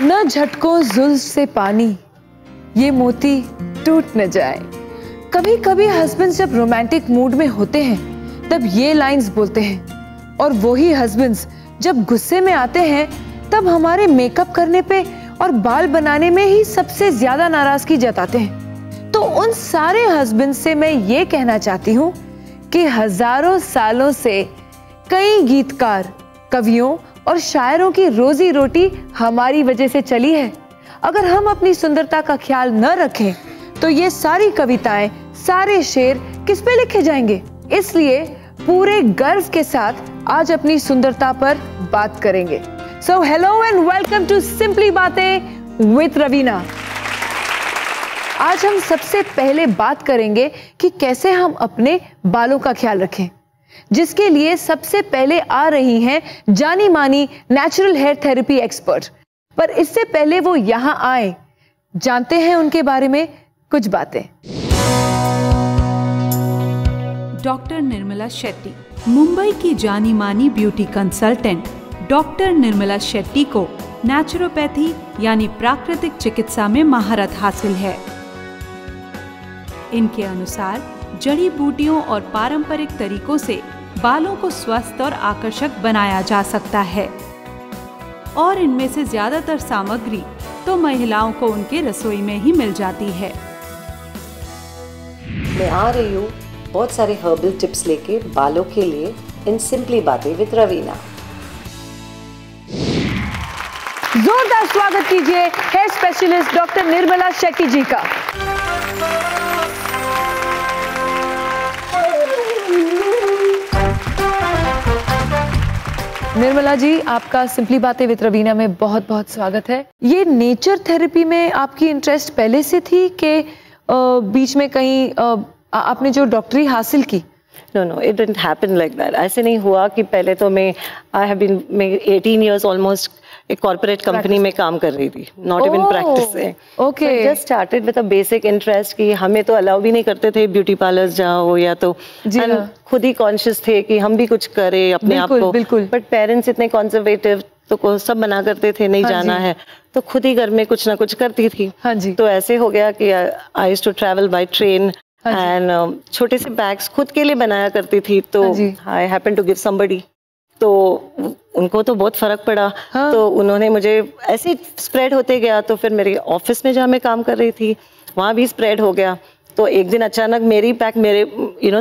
न झटकों जुल्फ से पानी, ये मोती टूट न जाए। कभी कभी हस्बैंड जब रोमांटिक मूड में होते हैं तब ये लाइंस बोलते हैं, और वही हस्बैंड्स जब गुस्से में आते हैं तब हमारे मेकअप करने पे और बाल बनाने में ही सबसे ज्यादा नाराजगी जताते हैं। तो उन सारे हस्बैंड से मैं ये कहना चाहती हूँ कि हजारों सालों से कई गीतकार, कवियों और शायरों की रोजी रोटी हमारी वजह से चली है। अगर हम अपनी सुंदरता का ख्याल न रखें तो ये सारी कविताएं, सारे शेर किस पे लिखे जाएंगे? इसलिए पूरे गर्व के साथ आज अपनी सुंदरता पर बात करेंगे। So hello and welcome to simply बातें विद रवीना। आज हम सबसे पहले बात करेंगे कि कैसे हम अपने बालों का ख्याल रखें, जिसके लिए सबसे पहले आ रही हैं जानी मानी नेचुरल हेयर थेरेपी एक्सपर्ट। पर इससे पहले वो यहां आए, जानते हैं उनके बारे में कुछ बातें। डॉक्टर निर्मला शेट्टी, मुंबई की जानी मानी beauty consultant doctor Nirmala Shetty को नेचुरोपैथी यानी प्राकृतिक चिकित्सा में महारत हासिल है। इनके अनुसार जड़ी बूटियों और पारंपरिक तरीकों से बालों को स्वस्थ और आकर्षक बनाया जा सकता है, और इनमें से ज्यादातर सामग्री तो महिलाओं को उनके रसोई में ही मिल जाती है। मैं आ रही हूँ बहुत सारे हर्बल टिप्स लेके बालों के लिए इन सिंपली बातें विद रवीना। जोरदार स्वागत कीजिए hair specialist doctor Nirmala Shetty ji का। निर्मला जी, आपका सिंपली बातें विद रवीना में बहुत बहुत स्वागत है। ये नेचर थेरेपी में आपकी इंटरेस्ट पहले से थी कि बीच में कहीं आपने जो डॉक्टरी हासिल की? No, it didn't happen like that. ऐसे नहीं हुआ कि पहले तो मैं 18 years ऑलमोस्ट एक कॉर्पोरेट कंपनी में काम कर रही थी, not even practice. Okay, just started with a basic interest कि हमें तो अलाउ भी नहीं करते थे ब्यूटी पार्लर्स जाओ, या तो खुद ही कॉन्शियस थे कि हम भी कुछ करें अपने आप को। बट पेरेंट्स इतने कंजर्वेटिव, तो सब मना करते थे, नहीं जाना है, तो खुद ही घर में कुछ ना कुछ करती थी। तो ऐसे हो गया कि I used to travel by train and छोटे से बैग्स खुद के लिए बनाया करती थी। तो I happen to give somebody, तो उनको तो बहुत फर्क पड़ा। तो उन्होंने मुझे ऐसे स्प्रेड होते गया, तो फिर मेरे ऑफिस में जहाँ मैं काम कर रही थी वहाँ भी स्प्रेड हो गया। तो एक दिन अचानक मेरी पैक मेरे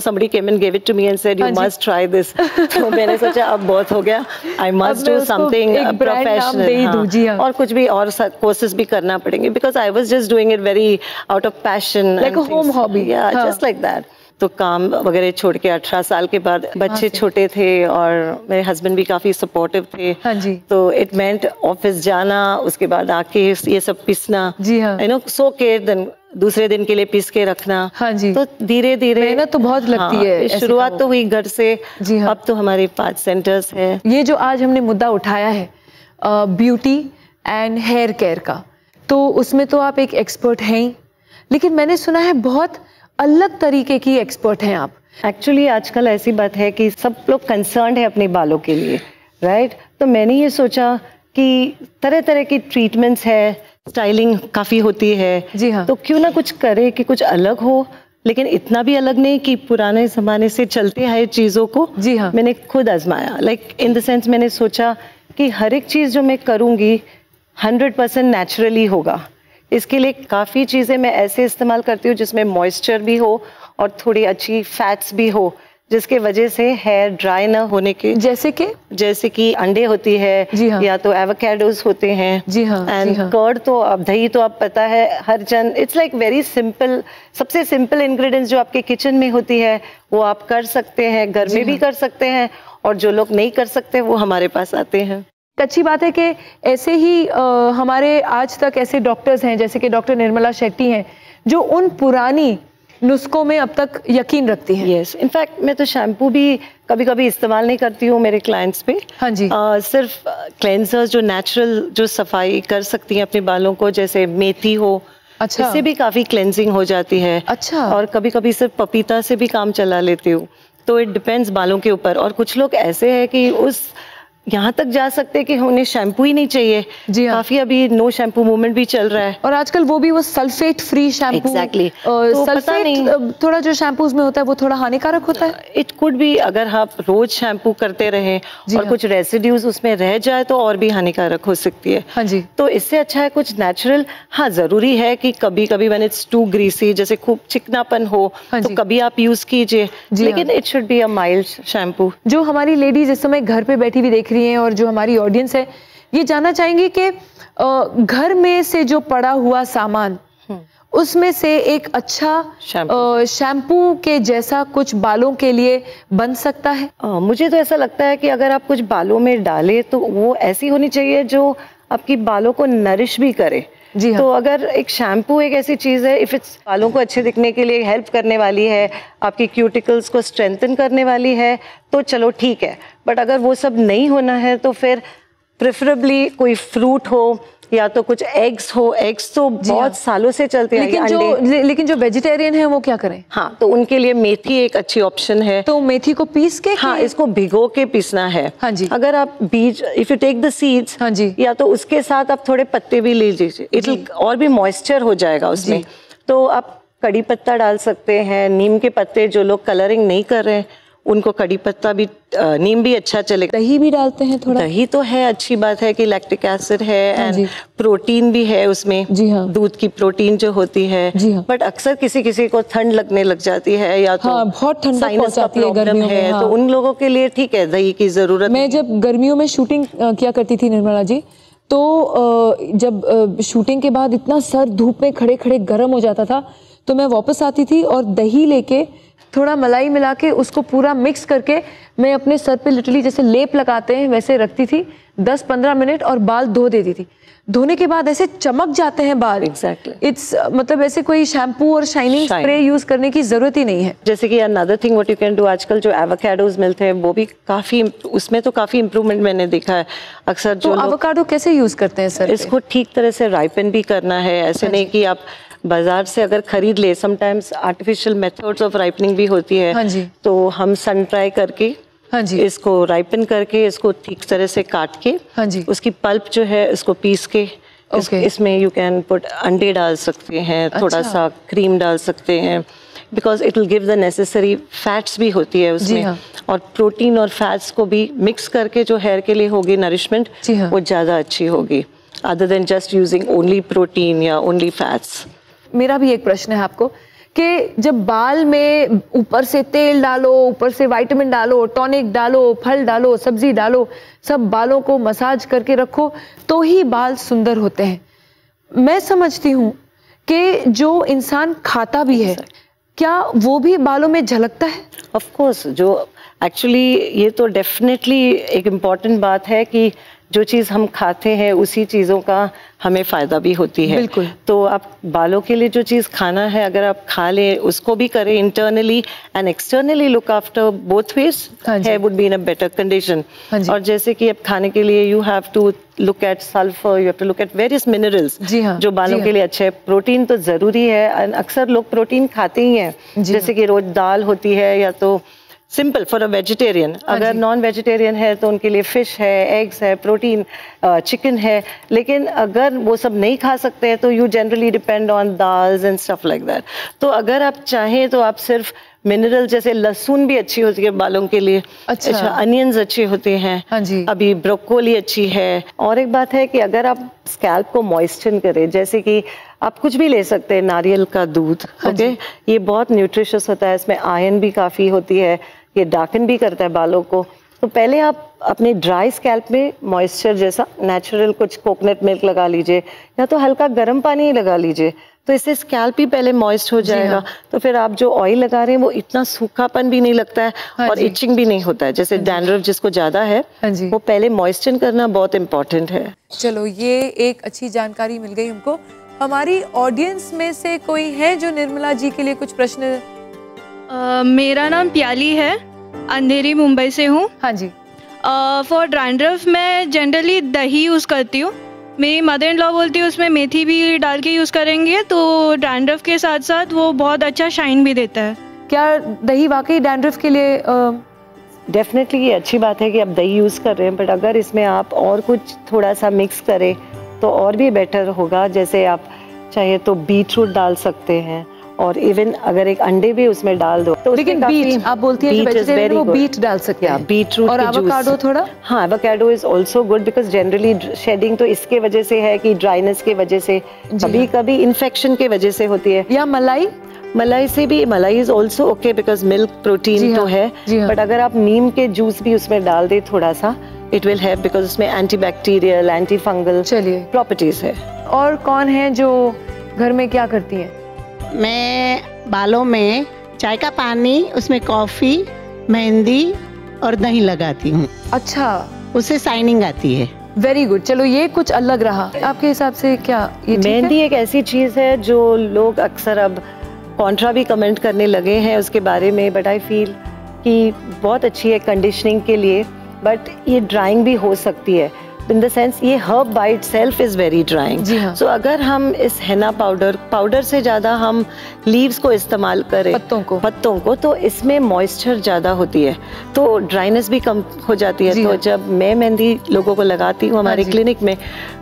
somebody came and gave it to me and said you must try this। तो मैंने सोचा अब बहुत हो गया, I must do something professional, और कुछ भी और कोर्सेज भी करना पड़ेंगे, because I was just doing it very out of passion, like a home hobby, just like that। तो काम वगैरह छोड़ के 18 साल के बाद, बच्चे छोटे थे और मेरे हस्बैंड भी काफी सपोर्टिव थे। तो इट मेंट ऑफिस जाना, उसके बाद आके ये सब पीसना, सो के देन दूसरे दिन के लिए पीस के रखना। तो धीरे धीरे मेहनत तो बहुत लगती है। शुरुआत तो हुई घर से, अब तो हमारे 5 सेंटर्स हैं। ये जो आज हमने मुद्दा उठाया है ब्यूटी एंड हेयर केयर का, तो उसमें तो आप एक एक्सपर्ट हैं ही, लेकिन मैंने सुना है बहुत अलग तरीके की एक्सपर्ट हैं आप। एक्चुअली आजकल ऐसी बात है कि सब लोग कंसर्न्ड है अपने बालों के लिए, राइट? तो मैंने ये सोचा कि तरह तरह की ट्रीटमेंट्स है, स्टाइलिंग काफी होती है, तो क्यों ना कुछ करे कि कुछ अलग हो, लेकिन इतना भी अलग नहीं कि पुराने जमाने से चलते आए चीजों को। मैंने खुद आजमाया, लाइक इन द सेंस मैंने सोचा कि हर एक चीज जो मैं करूंगी 100% नेचुरली होगा। इसके लिए काफ़ी चीज़ें मैं ऐसे इस्तेमाल करती हूँ जिसमें मॉइस्चर भी हो और थोड़ी अच्छी फैट्स भी हो, जिसके वजह से हेयर ड्राई ना होने के। जैसे कि अंडे होती है, या तो एवोकाडोस होते हैं, एंड कर्ड, तो अब दही तो अब पता है हर जन, इट्स लाइक वेरी सिंपल। सबसे सिंपल इंग्रेडिएंट्स जो आपके किचन में होती है वो आप कर सकते हैं, घर में भी कर सकते हैं, और जो लोग नहीं कर सकते वो हमारे पास आते हैं। अच्छी बात है कि ऐसे ही हमारे आज तक ऐसे डॉक्टर्स हैं जैसे कि डॉक्टर निर्मला शेट्टी हैं जो उन पुरानी नुस्खों में अब तक यकीन रखती हैं। यस, इनफैक्ट मैं तो शैम्पू भी कभी कभी इस्तेमाल नहीं करती हूँ मेरे क्लाइंट्स पे। सिर्फ क्लेंजर्स जो नेचुरल जो सफाई कर सकती हैं अपने बालों को, जैसे मेथी हो, इससे भी काफी क्लेंजिंग हो जाती है। और कभी कभी सिर्फ पपीता से भी काम चला लेती हूँ। तो इट डिपेंड्स बालों के ऊपर। और कुछ लोग ऐसे हैं कि उस यहाँ तक जा सकते हैं कि उन्हें शैम्पू ही नहीं चाहिए। जी हाँ। काफी अभी नो शैम्पू मूवमेंट भी चल रहा है, और आजकल वो भी वो सल्फेट फ्री शैम्पू। एग्जैक्टली। तो सल्फेट थोड़ा जो शैम्पूज में होता है वो थोड़ा हानिकारक होता है। इट कुड बी, अगर आप रोज शैम्पू करते रहे और कुछ रेसिड्यूज उसमें रह जाए तो और भी हानिकारक हो सकती है। हाँ जी। तो इससे अच्छा है कुछ नेचुरल। हाँ, जरूरी है कि कभी कभी व्हेन इट्स टू ग्रीसी, जैसे खूब चिकनापन हो, तो कभी आप यूज कीजिए, लेकिन it should be a mild shampoo. जो हमारी लेडीज इस समय घर पे बैठी हुई देख रही हैं और जो हमारी ऑडियंस है ये जानना चाहेंगी कि घर में से जो पड़ा हुआ सामान उसमें से एक अच्छा शैम्पू के जैसा कुछ बालों के लिए बन सकता है। मुझे तो ऐसा लगता है कि अगर आप कुछ बालों में डालें तो वो ऐसी होनी चाहिए जो आपकी बालों को नरिश भी करे। जी हाँ। तो अगर एक शैम्पू एक ऐसी चीज है, इफ इट्स बालों को अच्छे दिखने के लिए हेल्प करने वाली है, आपकी क्यूटिकल्स को स्ट्रेंथन करने वाली है, तो चलो ठीक है। बट अगर वो सब नहीं होना है तो फिर प्रेफरेबली कोई फ्रूट हो या तो कुछ एग्स हो। एग्स तो बहुत सालों से चलते हैं, लेकिन जो वेजिटेरियन है वो क्या करें? हाँ, तो उनके लिए मेथी एक अच्छी ऑप्शन है। तो मेथी को पीस के, हाँ, इसको भिगो के पीसना है। हाँ जी। अगर आप बीज, if you take the seeds, हाँ जी, या तो उसके साथ आप थोड़े पत्ते भी ले लीजिए, इट और भी मॉइस्चर हो जाएगा उसमें। तो आप कड़ी पत्ता डाल सकते हैं, नीम के पत्ते, जो लोग कलरिंग नहीं कर रहे हैं उनको कड़ी पत्ता भी, नीम भी अच्छा चलेगा। दही भी डालते हैं थोड़ा? दही तो है, अच्छी बात है कि लैक्टिक एसिड है एंड प्रोटीन भी है उसमें। जी हाँ। दूध की प्रोटीन जो होती है। जी हाँ। बट अक्सर किसी किसी को ठंड लगने लग जाती है या तो बहुत ठंड पहुंचाती है गर्मियों में। तो उन लोगों के लिए ठीक है, दही की जरूरत। मैं जब गर्मियों में शूटिंग किया करती थी निर्मला जी, तो जब शूटिंग के बाद इतना सर धूप में खड़े खड़े गर्म हो जाता था, तो मैं वापस आती थी और दही लेके थोड़ा मलाई मिला के उसको पूरा मिक्स करके मैं अपने सर पे लिटरली जैसे लेप लगाते हैं वैसे रखती थी 10-15 मिनट और बाल धो देती थी। धोने के बाद ऐसे चमक जाते हैं बाल। एग्जैक्टली। इट्स मतलब ऐसे कोई शैम्पू और शाइनिंग स्प्रे यूज करने की जरूरत ही नहीं है। जैसे कि another thing what you can do, आजकल जो एवोकाडोज मिलते हैं वो भी काफी, उसमें तो काफी इंप्रूवमेंट मैंने देखा है। अक्सर जो एवोकाडो कैसे यूज करते हैं सर? इसको ठीक तरह से राइपन भी करना है, ऐसे नहीं कि आप बाजार से अगर खरीद ले, sometimes artificial methods of ripening भी होती है। हाँ जी। तो हम सन ड्राई करके, हाँ जी, इसको राइपन करके इसको ठीक तरह से काट के, हाँ जी, उसकी पल्प जो है इसको पीस के इसमें यू कैन पुट अंडे डाल सकते हैं, थोड़ा सा क्रीम डाल सकते हैं, because it will give the necessary fats भी होती है उसमें। हाँ। और प्रोटीन और फैट्स को भी मिक्स करके जो हेयर के लिए होगी नरिशमेंट, हाँ, वो ज़्यादा अच्छी होगी, other than just using only protein या ओनली फैट्स। मेरा भी एक प्रश्न है आपको कि जब बाल में ऊपर से तेल डालो, ऊपर से विटामिन डालो, टॉनिक डालो, फल डालो, सब्जी डालो, सब बालों को मसाज करके रखो तो ही बाल सुंदर होते हैं। मैं समझती हूँ कि जो इंसान खाता भी है क्या वो भी बालों में झलकता है? ऑफ कोर्स, जो एक्चुअली ये तो डेफिनेटली एक इम्पॉर्टेंट बात है कि जो चीज़ हम खाते हैं उसी चीज़ों का हमें फ़ायदा भी होती है। बिल्कुल। तो आप बालों के लिए जो चीज़ खाना है अगर आप खा लें, उसको भी करें internally and externally, look after both ways, hair would be in a better condition. और जैसे कि अब खाने के लिए you have to look at sulphur, you have to look at various minerals जो बालों के लिए अच्छे हैं। प्रोटीन तो ज़रूरी है, अक्सर लोग प्रोटीन खाते ही हैं, जैसे कि रोज दाल होती है या तो सिंपल फॉर अ वेजिटेरियन। अगर नॉन वेजिटेरियन है तो उनके लिए फिश है, एग्स है, प्रोटीन चिकन है। लेकिन अगर वो सब नहीं खा सकते हैं तो you generally depend on dals and stuff like that. तो अगर आप चाहें तो आप सिर्फ मिनरल, जैसे लहसुन भी अच्छी होती है बालों के लिए, अच्छा अनियंस अच्छे होते हैं, हाँ जी, अभी ब्रोकोली अच्छी है। और एक बात है कि अगर आप स्कैल्प को मॉइस्चर करें, जैसे कि आप कुछ भी ले सकते हैं, नारियल का दूध, ओके, ये बहुत न्यूट्रिशियस होता है, इसमें आयरन भी काफ़ी होती है, ये डार्कन भी करता है बालों को। तो पहले आप अपने ड्राई स्कैल्प में मॉइस्चर जैसा नेचुरल कुछ कोकोनट मिल्क लगा लीजिए या तो हल्का गर्म पानी ही लगा लीजिए, तो इससे स्कैल्प ही पहले मॉइस्ट हो जाएगा। तो फिर आप जो ऑयल लगा रहे हैं वो इतना सूखापन भी नहीं लगता है और इचिंग भी नहीं होता है। जैसे डैंड्रफ जिसको ज्यादा है वो पहले मॉइस्चर करना बहुत इंपॉर्टेंट है। चलो, ये एक अच्छी जानकारी मिल गई हमको। हमारी ऑडियंस में से कोई है जो निर्मला जी के लिए कुछ प्रश्न? मेरा नाम प्याली है, अंधेरी मुंबई से हूँ। हाँ जी। फॉर डैंड्रफ मैं जनरली दही यूज़ करती हूँ। मेरी मदर इन लॉ बोलती है उसमें मेथी भी डाल के यूज़ करेंगे तो डैंड्रफ के साथ साथ वो बहुत अच्छा शाइन भी देता है। क्या दही वाकई डैंड्रफ के लिए डेफिनेटली ये अच्छी बात है कि आप दही यूज़ कर रहे हैं, बट अगर इसमें आप और कुछ थोड़ा सा मिक्स करें तो और भी बेटर होगा। जैसे आप चाहे तो बीट रूट डाल सकते हैं, और इवन अगर एक अंडे भी उसमें डाल दो तो लेकिन बीट आप बोलती हैं वेजिटेरियन वो बीट डाल सकते हैं, बीट रूट और एवोकाडो थोड़ा। हाँ, avocado is also good because generally shedding तो इसके वजह से है कि ड्राइनेस के वजह से, कभी कभी इन्फेक्शन के वजह से होती है। या मलाई से भी, मलाई is also okay because milk protein तो है, बट अगर आप नीम के जूस भी उसमें डाल दे थोड़ा सा, इट विल हेल्प बिकॉज उसमें एंटीबैक्टीरियल, एंटी फंगल प्रॉपर्टीज है। और कौन है जो घर में क्या करती है? मैं बालों में चाय का पानी, उसमें कॉफी, मेहंदी और दही लगाती हूँ। अच्छा, उससे शाइनिंग आती है। Very good. चलो ये कुछ अलग रहा, आपके हिसाब से क्या ये मेहंदी एक ऐसी चीज है जो लोग अक्सर अब कॉन्ट्रा भी कमेंट करने लगे हैं उसके बारे में, बट आई फील कि बहुत अच्छी है कंडीशनिंग के लिए, बट ये ड्राइंग भी हो सकती है इन द सेंस ये herb by itself is very drying. So अगर हम इस हेना पाउडर से ज्यादा हम लीव्स को इस्तेमाल करें, पत्तों को, तो इसमें मॉइस्चर ज्यादा होती है तो ड्राइनेस भी कम हो जाती है। तो जब मैं मेहंदी लोगों को लगाती हूँ हमारे क्लिनिक में,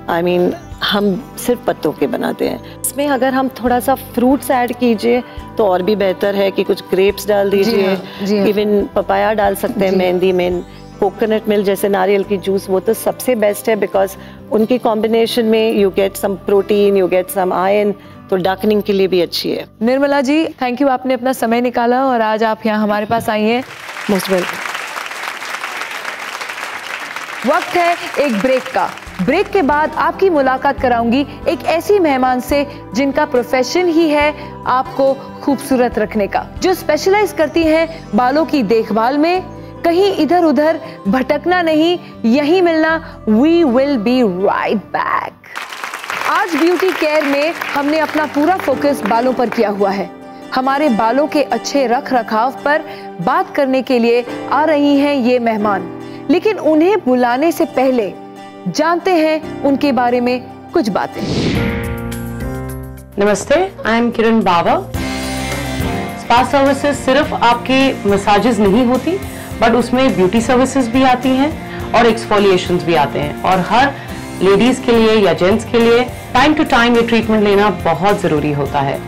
I mean, हम सिर्फ पत्तों के बनाते हैं। इसमें अगर हम थोड़ा सा फ्रूट्स ऐड कीजिए तो और भी बेहतर है कि कुछ ग्रेप्स डाल दीजिए, इवन पपाया डाल सकते हैं मेहंदी में, कोकोनट मिल्क जैसे नारियल की जूस, वो तो सबसे बेस्ट है बिकॉज उनकी कॉम्बिनेशन में you get some protein, you get some iron, तो डार्कनिंग के लिए भी अच्छी है। निर्मला जी, थैंक यू, आपने अपना समय निकाला और आज आप यहाँ हमारे पास आई हैं। Most welcome. वक्त है एक ब्रेक का। ब्रेक के बाद आपकी मुलाकात कराऊंगी एक ऐसी मेहमान से जिनका प्रोफेशन ही है आपको खूबसूरत रखने का, जो स्पेशलाइज करती हैं बालों की देखभाल में, कहीं इधर उधर भटकना नहीं, यहीं मिलना। We will be right back. आज ब्यूटी केयर में हमने अपना पूरा फोकस बालों पर किया हुआ है। हमारे बालों के अच्छे रख रखाव पर बात करने के लिए आ रही हैं ये मेहमान, लेकिन उन्हें बुलाने से पहले जानते हैं उनके बारे में कुछ बातें। नमस्ते, I am Kiran Bawa. Spa services सिर्फ आपके मसाजेस नहीं होती, बट उसमें ब्यूटी सर्विसेज भी आती हैं और एक्सफोलिएशंस भी आते हैं, और हर लेडीज के लिए या जेंट्स के लिए टाइम टू टाइम ये ट्रीटमेंट लेना बहुत जरूरी होता है।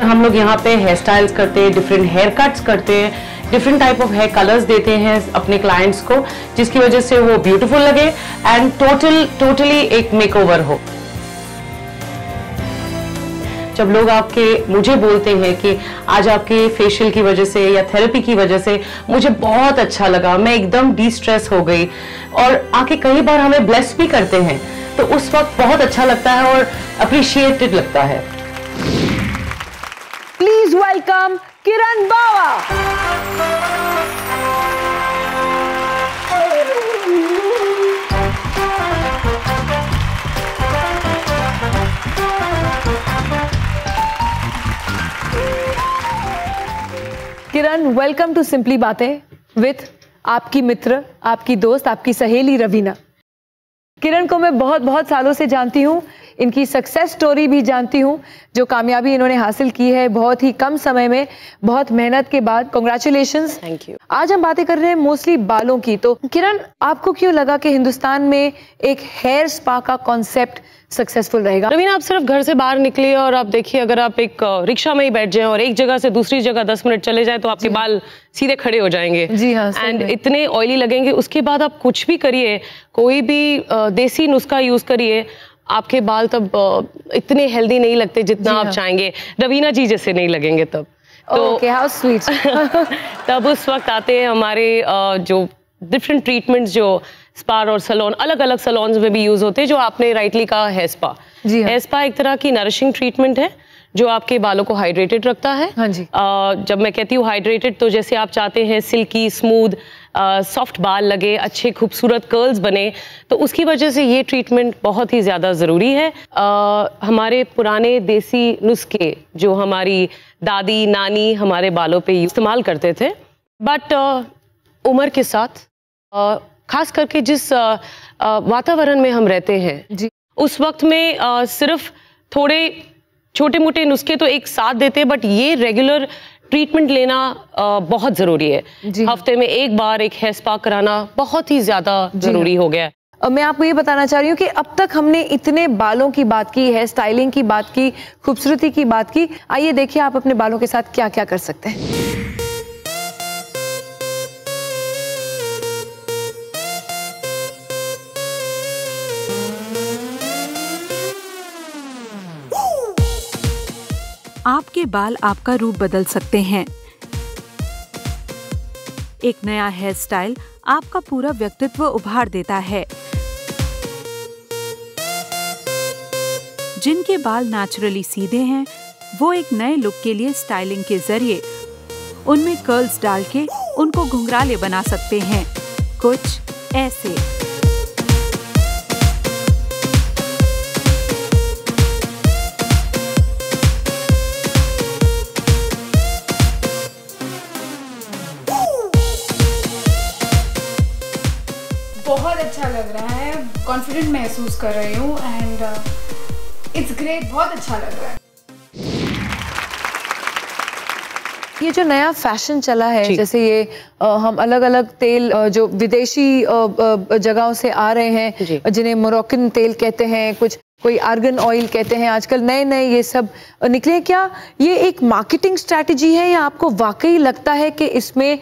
हम लोग यहाँ पे हेयर स्टाइल्स करते हैं, डिफरेंट हेयर कट्स करते हैं, different type of hair colours देते हैं अपने क्लाइंट्स को, जिसकी वजह से वो ब्यूटीफुल लगे एंड टोटली एक मेकओवर हो। जब लोग मुझे बोलते हैं कि आज आपके फेशियल की वजह से या थेरेपी की वजह से मुझे बहुत अच्छा लगा, मैं एकदम डी स्ट्रेस हो गई, और आके कई बार हमें ब्लेस भी करते हैं, तो उस वक्त बहुत अच्छा लगता है और अप्रिशिएटेड लगता है। Please welcome Kiran Bawa. Kiran, welcome to simply बातें विथ आपकी मित्र, आपकी दोस्त, आपकी सहेली रवीना। किरण को मैं बहुत बहुत सालों से जानती हूँ, इनकी सक्सेस स्टोरी भी जानती हूँ, जो कामयाबी इन्होंने हासिल की है बहुत ही कम समय में, बहुत मेहनत के बाद। कांग्रेचुलेशंस। Thank you. आज हम बातें कर रहे हैं मोस्टली बालों की, तो किरण, आपको क्यों लगा कि हिंदुस्तान में एक हेयर स्पा का कॉन्सेप्ट सक्सेसफुल रहेगा? रवीना, आप सिर्फ घर से बाहर निकलिए और आप देखिए, अगर आप एक रिक्शा में ही बैठ जाएं और एक जगह से दूसरी जगह 10 मिनट चले जाएं तो आपके बाल सीधे खड़े हो जाएंगे। जी हाँ, एंड इतने ऑयली लगेंगे। उसके बाद आप कुछ भी करिए, कोई भी देसी नुस्खा यूज करिए, आपके बाल तब इतने हेल्दी नहीं लगते जितना आप चाहेंगे। रवीना जी जैसे नहीं लगेंगे तब। Okay, how sweet. तब उस वक्त आते हैं हमारे जो डिफरेंट ट्रीटमेंट्स जो स्पा और सैलून, अलग अलग सैलून्स में भी यूज होते हैं, जो आपने राइटली कहा हेयर स्पा। हेयर स्पा एक तरह की नरिशिंग ट्रीटमेंट है जो आपके बालों को हाइड्रेटेड रखता है। हाँ जी। जब मैं कहती हूँ हाइड्रेटेड, तो जैसे आप चाहते हैं सिल्की स्मूथ सॉफ्ट बाल लगे, अच्छे खूबसूरत कर्ल्स बने, तो उसकी वजह से ये ट्रीटमेंट बहुत ही ज़्यादा ज़रूरी है। हमारे पुराने देसी नुस्खे जो हमारी दादी नानी हमारे बालों पे इस्तेमाल करते थे, बट उम्र के साथ खास करके जिस वातावरण में हम रहते हैं जी, उस वक्त में सिर्फ थोड़े छोटे मोटे नुस्खे तो एक साथ देते हैं, बट ये रेगुलर ट्रीटमेंट लेना बहुत ज़रूरी है। हफ्ते में एक बार एक हेयर स्पा कराना बहुत ही ज़्यादा ज़रूरी हो गया है। मैं आपको ये बताना चाह रही हूँ कि अब तक हमने इतने बालों की बात की, हेयर स्टाइलिंग की बात की, खूबसूरती की बात की। आइए देखिए आप अपने बालों के साथ क्या क्या कर सकते हैं। आपके बाल आपका रूप बदल सकते हैं। एक नया हेयर स्टाइल आपका पूरा व्यक्तित्व उभार देता है। जिनके बाल नेचुरली सीधे हैं, वो एक नए लुक के लिए स्टाइलिंग के जरिए उनमें कर्ल्स डाल के उनको घुंघराले बना सकते हैं, कुछ ऐसे। बहुत अच्छा लग रहा है, कॉन्फिडेंट महसूस कर रही हूँ एंड इट्स ग्रेट, बहुत अच्छा लग रहा है। ये जो नया फैशन चला है, जैसे ये हम अलग अलग तेल जो विदेशी जगहों से आ रहे हैं, जिन्हें मोरक्कन तेल कहते हैं, कुछ कोई आर्गन ऑयल कहते हैं, आजकल नए नए ये सब निकले। क्या ये एक मार्केटिंग स्ट्रैटेजी है या आपको वाकई लगता है कि इसमें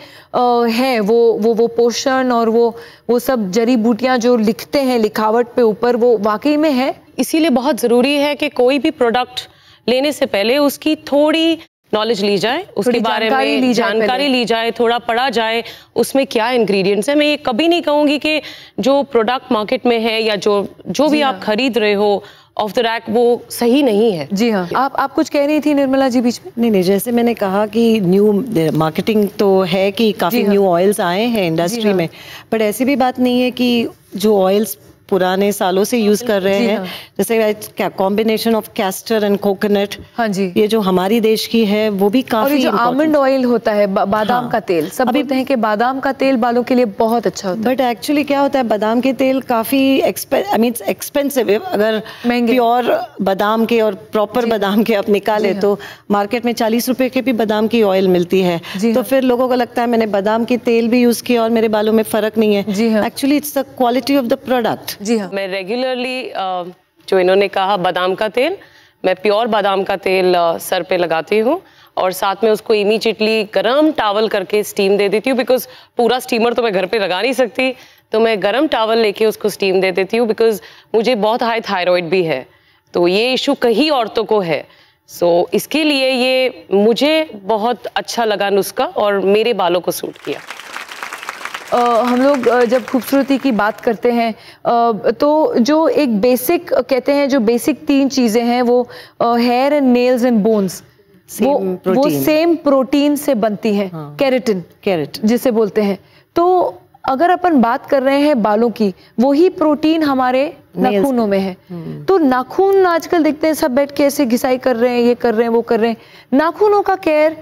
है वो पोषण और वो सब जड़ी बूटियां जो लिखते हैं लिखावट पे ऊपर, वो वाकई में है? इसीलिए बहुत ज़रूरी है कि कोई भी प्रोडक्ट लेने से पहले उसकी थोड़ी नॉलेज ली जाए, उसके बारे में जानकारी ली जाए, थोड़ा पढ़ा जाए उसमें क्या इंग्रेडिएंट्स है। मैं ये कभी नहीं कहूँगी कि जो प्रोडक्ट मार्केट में है या जो भी आप खरीद रहे हो ऑफ द रैक वो सही नहीं है। जी हाँ, आप कुछ कह रही थी निर्मला जी बीच में? नहीं, जैसे मैंने कहा कि न्यू मार्केटिंग तो है कि काफ़ी न्यू ऑयल्स आए हैं इंडस्ट्री में, बट ऐसी भी बात नहीं है कि जो ऑयल्स पुराने सालों से यूज कर रहे हैं, जैसे क्या combination of castor and coconut, हाँ जी, ये जो हमारी देश की है वो भी काफी। और ये जो आमंड ऑयल होता है, बादाम का तेल, सब बोलते हैं कि बादाम का तेल बालों के लिए बहुत अच्छा होता है, बट एक्चुअली क्या होता है, बादाम के तेल काफी एक्सपेंसिव है। अगर प्योर बादाम के और प्रॉपर बादाम के आप निकाले तो मार्केट में 40 रुपए के भी बादाम की ऑयल मिलती है, तो फिर लोगों को लगता है मैंने बादाम की तेल भी यूज किया और मेरे बालों में फर्क नहीं है। Actually it's the quality of the product. जी हाँ, मैं रेगुलरली जो इन्होंने कहा बादाम का तेल, मैं प्योर बादाम का तेल सर पे लगाती हूँ और साथ में उसको इमीडिएटली गरम टॉवल करके स्टीम दे देती हूँ, बिकॉज पूरा स्टीमर तो मैं घर पे लगा नहीं सकती, तो मैं गरम टॉवल लेके उसको स्टीम दे देती हूँ, बिकॉज मुझे बहुत हाई थायराइड भी है, तो ये इशू कई औरतों को है। सो इसके लिए ये मुझे बहुत अच्छा लगा नुस्खा और मेरे बालों को सूट किया। हम लोग जब खूबसूरती की बात करते हैं तो जो एक बेसिक कहते हैं, जो बेसिक 3 चीज़ें हैं वो hair and nails and bones, वो सेम प्रोटीन से बनती हैं, केराटिन जिसे बोलते हैं। तो अगर अपन बात कर रहे हैं बालों की, वही प्रोटीन हमारे नाखूनों में है, तो नाखून आजकल देखते हैं सब बैठ के ऐसे घिसाई कर रहे हैं, ये कर रहे हैं, वो कर रहे हैं। नाखूनों का केयर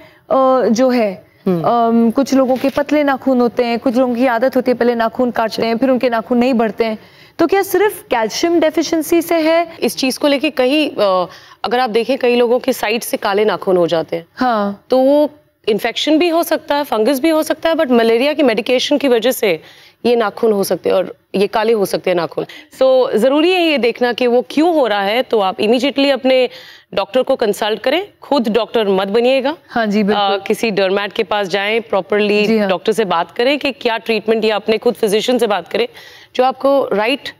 जो है, कुछ लोगों के पतले नाखून होते हैं, कुछ लोगों की आदत होती है पहले नाखून काटते हैं, फिर उनके नाखून नहीं बढ़ते हैं, तो क्या सिर्फ कैल्शियम डेफिशिएंसी से है? इस चीज को लेके कई अगर आप देखें कई लोगों के साइड से काले नाखून हो जाते हैं, हाँ, तो वो इन्फेक्शन भी हो सकता है, फंगस भी हो सकता है, बट मलेरिया की मेडिकेशन की वजह से ये नाखून हो सकते हैं और ये काले हो सकते हैं नाखून। सो ज़रूरी है ये देखना कि वो क्यों हो रहा है, तो आप इमीडिएटली अपने डॉक्टर को कंसल्ट करें, खुद डॉक्टर मत बनिएगा। हाँ जी, किसी डर्मैट के पास जाएं, प्रॉपरली डॉक्टर से बात करें कि क्या ट्रीटमेंट, या अपने खुद फिजिशियन से बात करें जो आपको राइट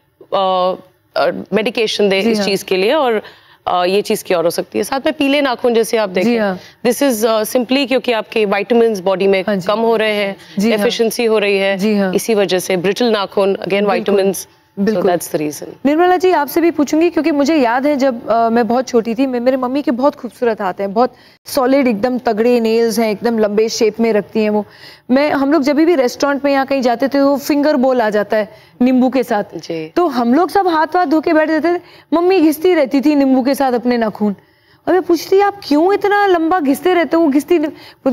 मेडिकेशन दे इस चीज़ के लिए, और ये चीज़ क्या और हो सकती है। साथ में पीले नाखून जैसे आप देखें, दिस इज सिंपली क्योंकि आपके विटामिन्स बॉडी में कम हो रहे हैं, एफिशिएंसी हो रही है, इसी वजह से ब्रिटल नाखून, अगेन विटामिन्स, बिल्कुल, that's the reason। Nirmala ji आपसे भी पूछूंगी, क्योंकि मुझे याद है जब मैं बहुत छोटी थी, मेरे मम्मी के बहुत खूबसूरत हाथ हैं, बहुत सॉलिड, एकदम तगड़े नेल्स हैं, एकदम लंबे शेप में रखती हैं वो। हम लोग जब भी रेस्टोरेंट में या कहीं जाते थे, वो फिंगर बोल आ जाता है नींबू के साथ, तो हम लोग सब हाथ धो के बैठ जाते थे, मम्मी घिसती रहती थी नींबू के साथ अपने नाखून, और मैं पूछती आप क्यों इतना लंबा घिसते रहते हो? घिसती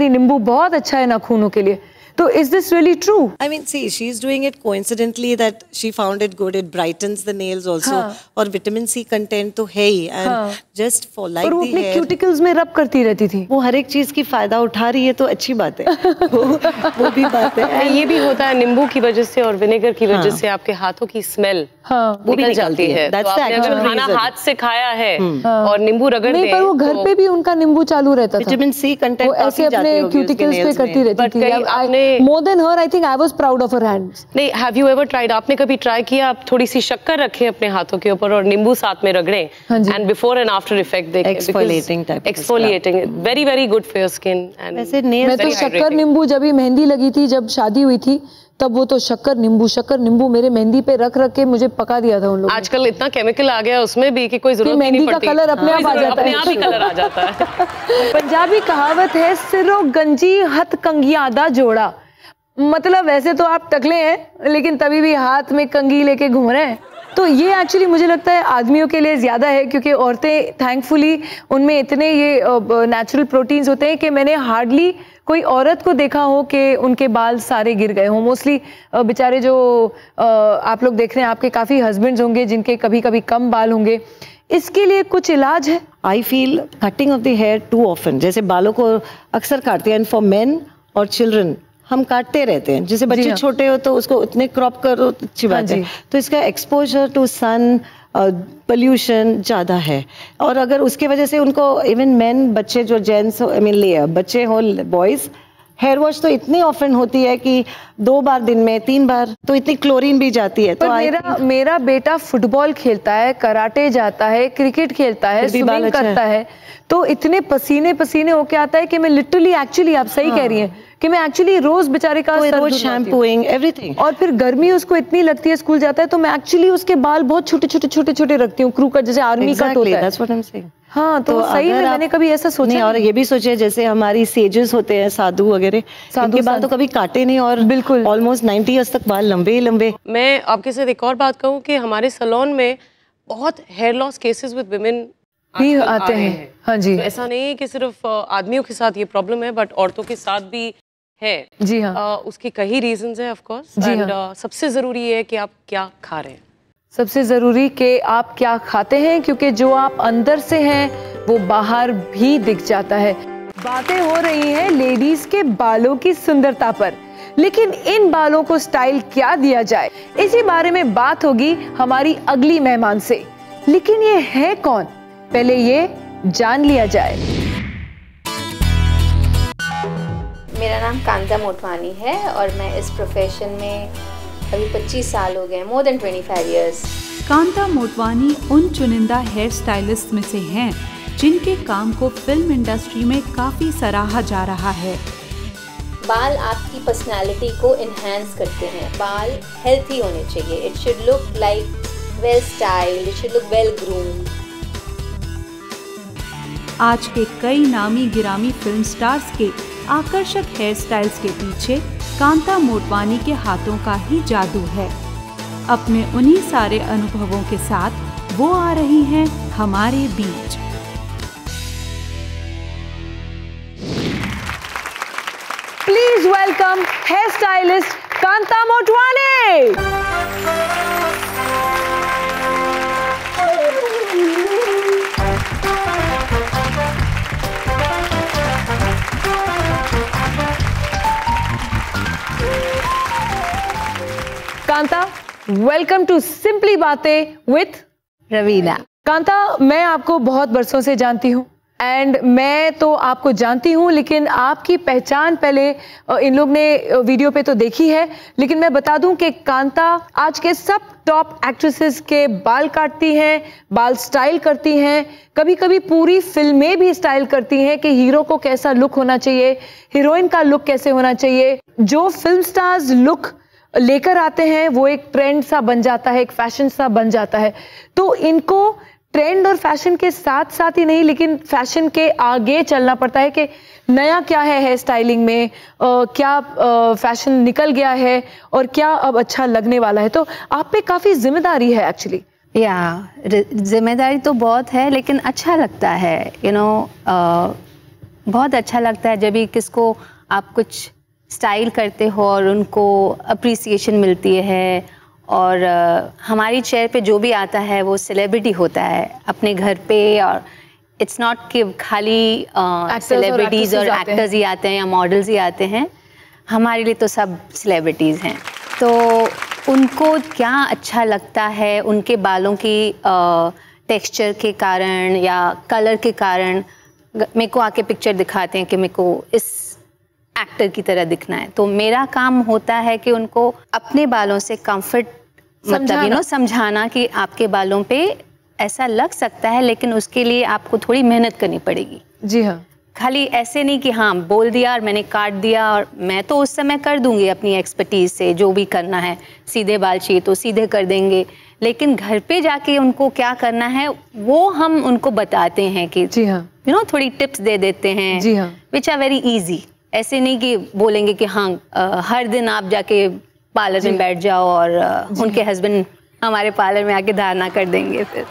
नींबू बहुत अच्छा है नाखूनों के लिए। तो is this really true? I mean, see, she's doing it coincidentally that she found it good. It brightens the nails also. और विटामिन सी कंटेंट तो है ही, and just for like पर वो the अपने hair. क्यूटिकल्स में रब करती रहती थी। वो हर एक चीज की फायदा उठा रही है तो अच्छी बात है। वो भी बात है। ये भी होता है नींबू की वजह से और विनेगर की वजह से आपके हाथों की स्मेल वो भी निकल जाती है। That's तो the आपने actual अगर खाना reason. हाथ से खाया है और नींबू रगड़ नहीं, दें पर वो घर पे भी उनका नींबू चालू रहता था। विटामिन सी कंटेंट वो ऐसे अपने क्यूटिकल्स पे करती रहती थी। More than her, I think I was proud of her hands. नहीं, हैव यू एवर ट्राइड, आपने कभी ट्राई किया आप थोड़ी सी शक्कर रखें अपने हाथों के ऊपर और नींबू साथ में रगड़ें and before and after effect देखें? Exfoliating type of exfoliating, very very good for your skin. वैसे nails मैं तो शक्कर नींबू, जब ही मेहंदी लगी थी, जब शादी हुई थी, तब वो तो शक्कर नींबू मेरे मेहंदी पे रख के मुझे पका दिया था उन लोगों ने। आजकल इतना केमिकल आ गया उसमें भी कि कोई जरूरत नहीं मेहंदी पड़ती, का कलर अपने आप आ जाता है, अपने आप ही कलर आ जाता है। पंजाबी कहावत है, सिरो गंजी हथ कंगियादा जोड़ा। मतलब वैसे तो आप टकले हैं लेकिन तभी भी हाथ में कंगी लेके घूम रहे हैं। तो ये एक्चुअली मुझे लगता है आदमियों के लिए ज़्यादा है, क्योंकि औरतें थैंकफुली उनमें इतने ये नेचुरल प्रोटीन्स होते हैं कि मैंने हार्डली कोई औरत को देखा हो कि उनके बाल सारे गिर गए हों। मोस्टली बेचारे जो आप लोग देख रहे हैं, आपके काफ़ी हस्बैंड्स होंगे जिनके कभी कभी कम बाल होंगे। इसके लिए कुछ इलाज है? I feel cutting off the hair too often, जैसे बालों को अक्सर काटते हैं, एंड फॉर मेन और चिल्ड्रन हम काटते रहते हैं। जैसे बच्चे छोटे हो तो उसको उतने क्रॉप करो तो अच्छी बात है। तो इसका एक्सपोजर टू सन, पोल्यूशन ज़्यादा है, और अगर उसके वजह से उनको इवन मेन, बच्चे जो जेंट्स आई मीन बच्चे हो, बॉयज़, हेयर वॉश तो इतनी ऑफन होती है कि 2 बार दिन में, 3 बार, तो इतनी क्लोरीन भी जाती है। तो मेरा बेटा फुटबॉल खेलता है, कराटे जाता है, क्रिकेट खेलता है, स्विमिंग करता है, तो इतने पसीने होके आता है कि मैं लिटरली एक्चुअली, आप सही कह रही हैं, कि मैं एक्चुअली रोज बेचारे का रोज शैम्पूइंग एवरीथिंग, और फिर गर्मी उसको इतनी लगती है, स्कूल जाता है, तो मैं एक्चुअली उसके बाल बहुत छोटे रखती हूँ, क्रू कट, जैसे आर्मी कट होता है। That's what I'm saying. हाँ, तो सही में मैंने कभी ऐसा सोचा नहीं। और ये भी सोचे, जैसे हमारी सेजेस होते हैं, साधु वगैरह, उनके बाल तो कभी काटे नहीं, और बिल्कुल ऑलमोस्ट 90 इयर्स तक बाल लंबे। मैं आपके साथ एक और बात कहूँ कि हमारे सैलून में बहुत hair loss cases with women भी आते हैं। हाँ जी, तो ऐसा नहीं है कि सिर्फ आदमियों के साथ ये प्रॉब्लम है, बट औरतों के साथ भी है। जी हाँ, उसकी कई रीजंस है ऑफ कोर्स, एंड सबसे जरूरी है कि आप क्या खा रहे हैं। सबसे जरूरी कि आप क्या खाते हैं, क्योंकि जो आप अंदर से हैं वो बाहर भी दिख जाता है। बातें हो रही हैं लेडीज के बालों की सुंदरता पर, लेकिन इन बालों को स्टाइल क्या दिया जाए, इसी बारे में बात होगी हमारी अगली मेहमान से। लेकिन ये है कौन, पहले ये जान लिया जाए। मेरा नाम कांता मोटवानी है और मैं इस प्रोफेशन में अभी 25 साल हो गए, more than 25 years. Kanta Motwani उन चुनिंदा हेयर स्टाइलिस्ट में से हैं जिनके काम को फिल्म इंडस्ट्री में काफ़ी सराहा जा रहा है। बाल आपकी पर्सनालिटी को इन्हांस करते हैं। बाल हेल्थी होने चाहिए, it should look like well styled, it should look well groomed. आज के कई नामी गिरामी फिल्म स्टार्स के आकर्षक हेयर स्टाइल्स के पीछे कांता मोटवानी के हाथों का ही जादू है। अपने उन्हीं सारे अनुभवों के साथ वो आ रही हैं हमारे बीच। Please welcome hair stylist Kanta Motwani. Kanta, welcome to simply बातें विथ रवीना। कांता, मैं आपको बहुत बरसों से जानती हूँ, एंड मैं तो आपको जानती हूँ, लेकिन आपकी पहचान पहले इन लोग ने वीडियो पे तो देखी है, लेकिन मैं बता दूं कि कांता आज के सब टॉप एक्ट्रेसेस के बाल काटती हैं, बाल स्टाइल करती हैं, कभी कभी पूरी फिल्में भी स्टाइल करती हैं कि हीरो को कैसा लुक होना चाहिए, हीरोइन का लुक कैसे होना चाहिए। जो फिल्म स्टार्स लुक लेकर आते हैं वो एक ट्रेंड सा बन जाता है, एक फैशन सा बन जाता है। तो इनको ट्रेंड और फैशन के साथ साथ ही नहीं, लेकिन फैशन के आगे चलना पड़ता है कि नया क्या है हेयर स्टाइलिंग में, क्या फैशन निकल गया है और क्या अब अच्छा लगने वाला है। तो आप पे काफ़ी जिम्मेदारी है एक्चुअली। या जिम्मेदारी तो बहुत है, लेकिन अच्छा लगता है, बहुत अच्छा लगता है जब भी किसको आप कुछ स्टाइल करते हो और उनको अप्रिसिएशन मिलती है, और हमारी चेयर पे जो भी आता है वो सेलिब्रिटी होता है अपने घर पे। और इट्स नॉट कि खाली सेलिब्रिटीज़ और एक्टर्स ही आते हैं या मॉडल्स ही आते हैं, हमारे लिए तो सब सेलिब्रिटीज़ हैं। तो उनको क्या अच्छा लगता है, उनके बालों की टेक्सचर के कारण या कलर के कारण मेरे को आके पिक्चर दिखाते हैं कि मेरे को इस एक्टर की तरह दिखना है। तो मेरा काम होता है कि उनको अपने बालों से कंफर्ट मतलब समझाना कि आपके बालों पे ऐसा लग सकता है, लेकिन उसके लिए आपको थोड़ी मेहनत करनी पड़ेगी। जी हाँ, खाली ऐसे नहीं कि हाँ बोल दिया और मैंने काट दिया और मैं तो उस समय कर दूंगी अपनी एक्सपर्टीज से जो भी करना है। सीधे बाल चाहिए तो सीधे कर देंगे, लेकिन घर पे जाके उनको क्या करना है वो हम उनको बताते हैं कि जी हाँ, थोड़ी टिप्स दे देते हैं। जी हाँ, विच आर वेरी इजी। ऐसे नहीं कि बोलेंगे कि हाँ हर दिन आप जाके पार्लर में बैठ जाओ और उनके हस्बैंड हमारे पार्लर में आके धारणा कर देंगे। फिर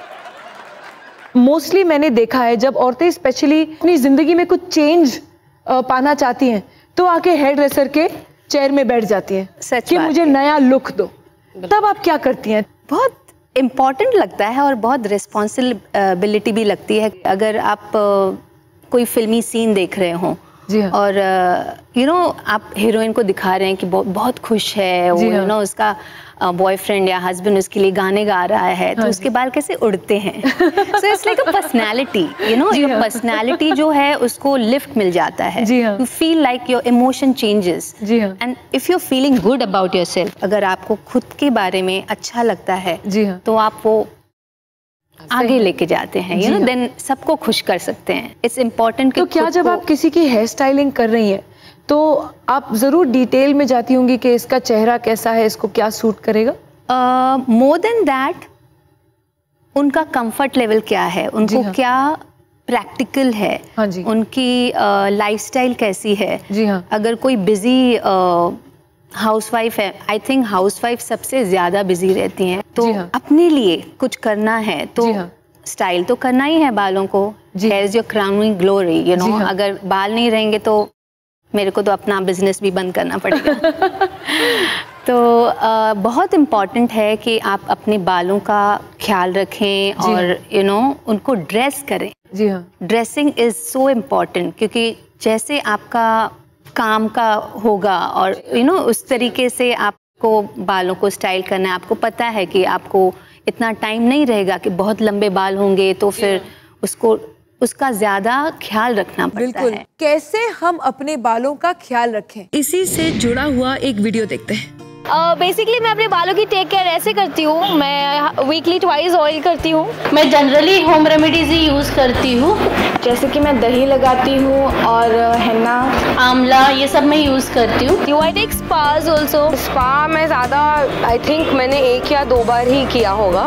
मोस्टली मैंने देखा है जब औरतें स्पेशली अपनी जिंदगी में कुछ चेंज पाना चाहती हैं तो आके हेयर ड्रेसर के चेयर में बैठ जाती हैं सच कि मुझे नया लुक दो। तब आप क्या करती हैं? बहुत इम्पॉर्टेंट लगता है और बहुत रिस्पॉन्सिबिलिटी भी लगती है। अगर आप कोई फिल्मी सीन देख रहे हो और आप हीरोइन को दिखा रहे हैं कि बहुत खुश है वो, उसका बॉयफ्रेंड या हस्बैंड उसके लिए गाने गा रहा है, तो उसके बाल कैसे उड़ते हैं। So it's like a personality, your personality जो है उसको लिफ्ट मिल जाता है। You feel like your emotion changes and if you feeling good about yourself, अगर आपको खुद के बारे में अच्छा लगता है तो आप वो आगे लेके जाते हैं, देन सबको खुश कर सकते हैं। It's important. तो क्या जब आप किसी की हेयर स्टाइलिंग कर रही हैं तो आप जरूर डिटेल में जाती होंगी कि इसका चेहरा कैसा है, इसको क्या सूट करेगा? मोर देन दैट, उनका कंफर्ट लेवल क्या है, उनको क्या प्रैक्टिकल है, उनकी लाइफस्टाइल कैसी है। जी हाँ। अगर कोई बिजी हाउसवाइफ है, आई थिंक हाउसवाइफ सबसे ज्यादा बिजी रहती हैं, तो अपने लिए कुछ करना है तो स्टाइल तो करना ही है बालों को। Here is your crowning glory, अगर बाल नहीं रहेंगे तो मेरे को तो अपना बिजनेस भी बंद करना पड़ेगा। तो बहुत इम्पॉर्टेंट है कि आप अपने बालों का ख्याल रखें और उनको ड्रेस करें। जी हाँ, ड्रेसिंग इज सो इम्पॉर्टेंट, क्योंकि जैसे आपका काम का होगा और उस तरीके से आपको बालों को स्टाइल करना है। आपको पता है कि आपको इतना टाइम नहीं रहेगा कि बहुत लंबे बाल होंगे, तो फिर उसका ज्यादा ख्याल रखना पड़ता है। कैसे हम अपने बालों का ख्याल रखें, इसी से जुड़ा हुआ एक वीडियो देखते हैं। बेसिकली मैं अपने बालों की टेक केयर ऐसे करती हूँ, मैं वीकली ट्वाइस ऑयल करती हूँ। मैं जनरली होम रेमेडीज ही यूज़ करती हूँ, जैसे कि मैं दही लगाती हूँ और henna, आंवला, ये सब मैं यूज़ करती हूँ। I take spas also. Spa में ज़्यादा आई थिंक मैंने 1 या 2 बार ही किया होगा,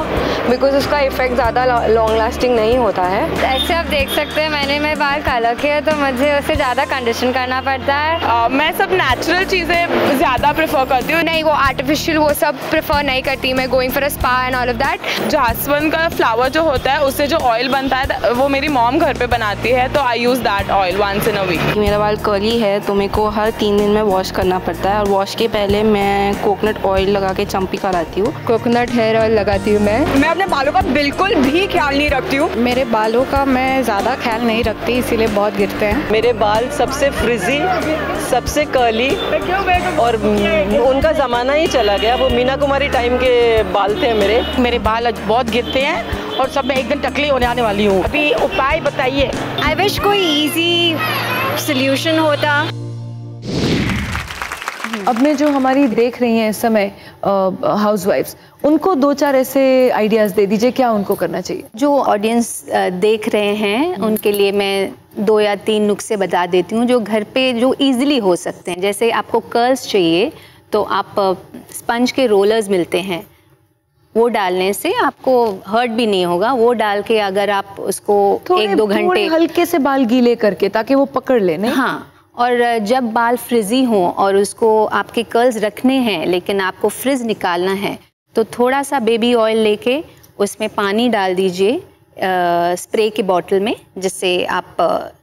बिकॉज उसका इफेक्ट ज़्यादा लॉन्ग लास्टिंग नहीं होता है। ऐसे आप देख सकते हैं मैंने मेरे बाल काला किया तो मुझे उसे ज़्यादा कंडीशन करना पड़ता है। मैं सब नेचुरल चीज़ें ज़्यादा प्रेफर करती हूँ, नहीं वो आर्टिफिशियल वो सब प्रेफर नहीं करती मैं। Going for a spa and all of that. जासवंद का फ्लावर जो होता है उससे जो ऑयल बनता है वो मेरी मॉम घर पे बनाती है, तो I use that oil once in a week. मेरा बाल कर्ली है तो मेरे को हर 3 दिन में वॉश करना पड़ता है, और वॉश के पहले मैं कोकोनट ऑयल लगा के चम्पी कराती हूँ। कोकोनट हेयर ऑयल लगाती हूँ मैं अपने बालों का बिल्कुल भी ख्याल नहीं रखती हूँ। मेरे बालों का मैं ज़्यादा ख्याल नहीं रखती, इसीलिए बहुत गिरते हैं। मेरे बाल सबसे फ्रिजी, सबसे कर्ली, और उनका ज़माना ही चला गया, वो मीना कुमारी टाइम के बाल थे मेरे बाल बहुत गिरते हैं और सब मैं एकदम टकली होने आने वाली हूँ। अभी उपाय बताइए। आई विश कोई इजी सोल्यूशन होता। अब में जो हमारी देख रही हैं इस समय हाउसवाइफ्स, उनको 2-4 ऐसे आइडियाज दे दीजिए, क्या उनको करना चाहिए? जो ऑडियंस देख रहे हैं उनके लिए मैं 2 या 3 नुस्खे बता देती हूँ जो घर पे जो इजीली हो सकते हैं। जैसे आपको कर्ल्स चाहिए तो आप स्पंज के रोलर्स मिलते हैं, वो डालने से आपको हर्ट भी नहीं होगा। वो डाल के अगर आप उसको 1-2 घंटे हल्के से बाल गीले करके ताकि वो पकड़ ले। हाँ, और जब बाल फ्रिजी हों और उसको आपके कर्ल्स रखने हैं लेकिन आपको फ्रिज निकालना है तो थोड़ा सा बेबी ऑयल लेके उसमें पानी डाल दीजिए स्प्रे की बॉटल में, जिससे आप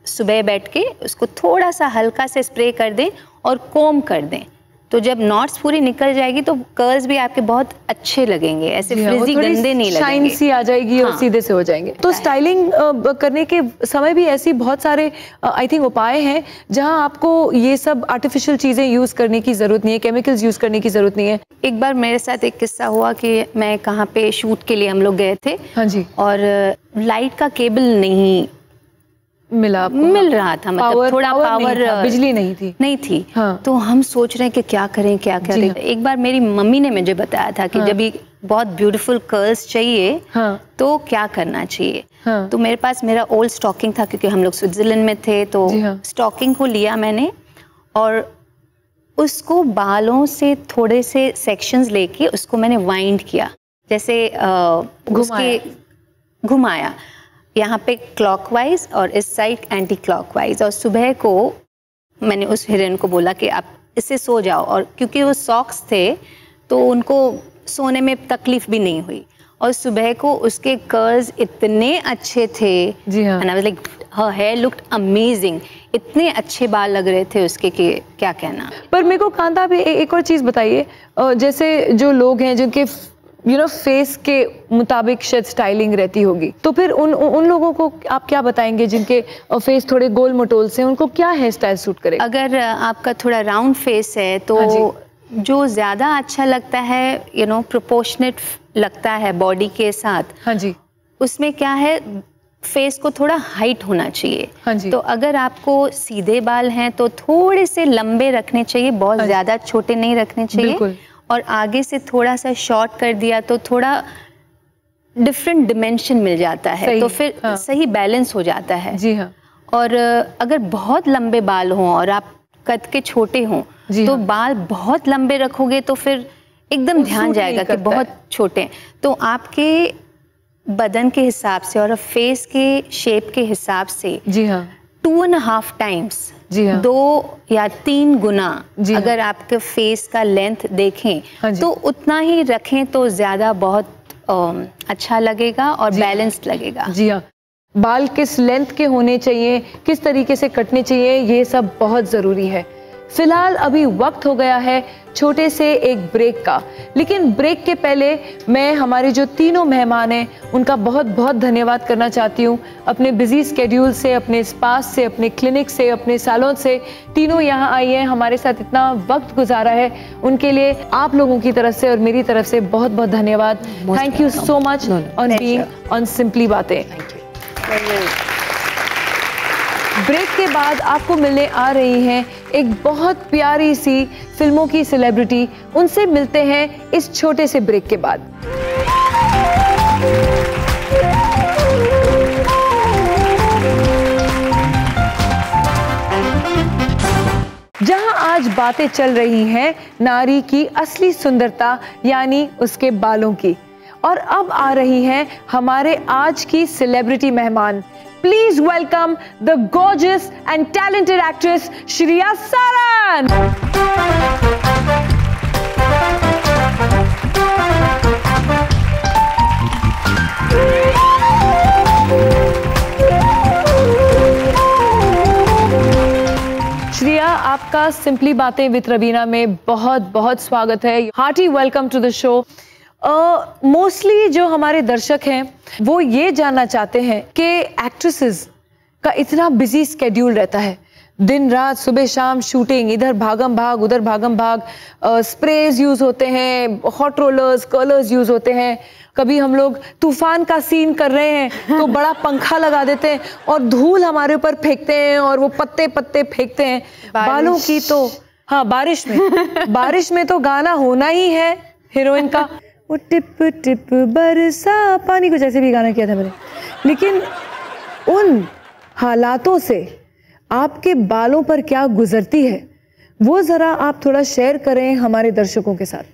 सुबह बैठ के उसको थोड़ा सा हल्का से स्प्रे कर दें और कोम कर दें, तो जब नॉट्स पूरी निकल जाएगी तो कर्ल्स भी आपके बहुत अच्छे लगेंगे, ऐसे फ्रिजी गंदे नहीं लगेंगे, शाइन सी आ जाएगी और सीधे से हो जाएंगे। तो स्टाइलिंग करने के समय भी ऐसी बहुत सारे आई थिंक उपाय हैं जहां आपको ये सब आर्टिफिशियल चीजें यूज करने की जरूरत नहीं है, केमिकल्स यूज करने की जरूरत नहीं है। एक बार मेरे साथ एक किस्सा हुआ कि मैं कहाँ पे शूट के लिए हम लोग गए थे। हाँ जी। और लाइट का केबल नहीं मिल रहा था, मतलब थोड़ा पावर, बिजली नहीं थी। हाँ। तो हम सोच रहे हैं कि क्या करें। एक बार मेरी मम्मी ने मुझे बताया था कि जब ये बहुत ब्यूटीफुल कर्ल्स चाहिए तो क्या करना चाहिए। तो मेरे पास मेरा ओल्ड स्टॉकिंग था, क्योंकि हम लोग स्विट्जरलैंड में थे, तो स्टॉकिंग को लिया मैंने और उसको बालों से थोड़े से सेक्शंस लेके उसको मैंने वाइंड किया, जैसे घुमाया यहाँ पे क्लॉकवाइज और इस साइड एंटी क्लॉकवाइज। और सुबह को मैंने उस हिरन को बोला कि आप इससे सो जाओ, और क्योंकि वो सॉक्स थे तो उनको सोने में तकलीफ भी नहीं हुई। और सुबह को उसके कर्ल्स इतने अच्छे थे, जी हाँ, and I was like her hair looked amazing, इतने अच्छे बाल लग रहे थे उसके कि क्या कहना। पर मेरे को कांता भी एक और चीज़ बताइए, जैसे जो लोग हैं जिनके फेस के मुताबिक शायद स्टाइलिंग रहती होगी, तो फिर उन लोगों को आप क्या बताएंगे जिनके फेस थोड़े गोल मटोल से, उनको क्या हेयर स्टाइल सूट करेगा? अगर आपका थोड़ा राउंड फेस है तो जो ज़्यादा अच्छा लगता है प्रोपोर्शनेट लगता है बॉडी के साथ, हाँ जी, उसमें क्या है फेस को थोड़ा हाइट होना चाहिए। हाँ जी। तो अगर आपको सीधे बाल हैं तो थोड़े से लंबे रखने चाहिए, बहुत ज़्यादा छोटे नहीं रखने चाहिए। और आगे से थोड़ा सा शॉर्ट कर दिया तो थोड़ा डिफरेंट डिमेंशन मिल जाता है, तो फिर सही बैलेंस हो जाता है। जी हाँ। और अगर बहुत लंबे बाल हों और आप कद के छोटे हों तो बाल बहुत लंबे रखोगे तो फिर एकदम ध्यान जाएगा कि बहुत छोटे हैं। तो आपके बदन के हिसाब से और फेस के शेप के हिसाब से, जी हाँ, 2.5 टाइम्स, जी हाँ, 2 या 3 गुना अगर आपके फेस का लेंथ देखें तो उतना ही रखें तो ज्यादा बहुत अच्छा लगेगा और बैलेंस्ड लगेगा। जी हाँ, बाल किस लेंथ के होने चाहिए, किस तरीके से कटने चाहिए, ये सब बहुत जरूरी है। फिलहाल अभी वक्त हो गया है छोटे से एक ब्रेक का, लेकिन ब्रेक के पहले मैं हमारे जो तीनों मेहमान हैं उनका बहुत बहुत धन्यवाद करना चाहती हूँ। अपने बिजी स्केड्यूल से, अपने स्पास से, अपने क्लिनिक से, अपने सालों से तीनों यहाँ आई हैं, हमारे साथ इतना वक्त गुजारा है, उनके लिए आप लोगों की तरफ से और मेरी तरफ से बहुत बहुत धन्यवाद। Thank you so much on being on simply बातें। ब्रेक के बाद आपको मिलने आ रही हैं एक बहुत प्यारी सी फिल्मों की सेलिब्रिटी, उनसे मिलते हैं इस छोटे से ब्रेक के बाद। जहां आज बातें चल रही हैं नारी की असली सुंदरता यानी उसके बालों की, और अब आ रही हैं हमारे आज की सेलिब्रिटी मेहमान। Please welcome the gorgeous and talented actress Shreya Saran. Shreya, आपका सिंपली बातें विद रवीना में बहुत बहुत स्वागत है। Hearty welcome to the show. Mostly जो हमारे दर्शक हैं वो ये जानना चाहते हैं कि एक्ट्रेसेस का इतना बिजी स्केड्यूल रहता है, दिन रात सुबह शाम शूटिंग, इधर भागम भाग उधर भागम भाग, स्प्रेज यूज होते हैं, हॉट रोलर्स, कर्लर्स यूज होते हैं, कभी हम लोग तूफान का सीन कर रहे हैं तो बड़ा पंखा लगा देते हैं और धूल हमारे ऊपर फेंकते हैं और वो पत्ते पत्ते फेंकते हैं। बालों की तो हाँ, बारिश में तो गाना होना ही है हीरोइन का, वो टिप टिप बरसा पानी, कुछ ऐसे भी गाना किया था मैंने। लेकिन उन हालातों से आपके बालों पर क्या गुजरती है वो जरा आप थोड़ा शेयर करें हमारे दर्शकों के साथ।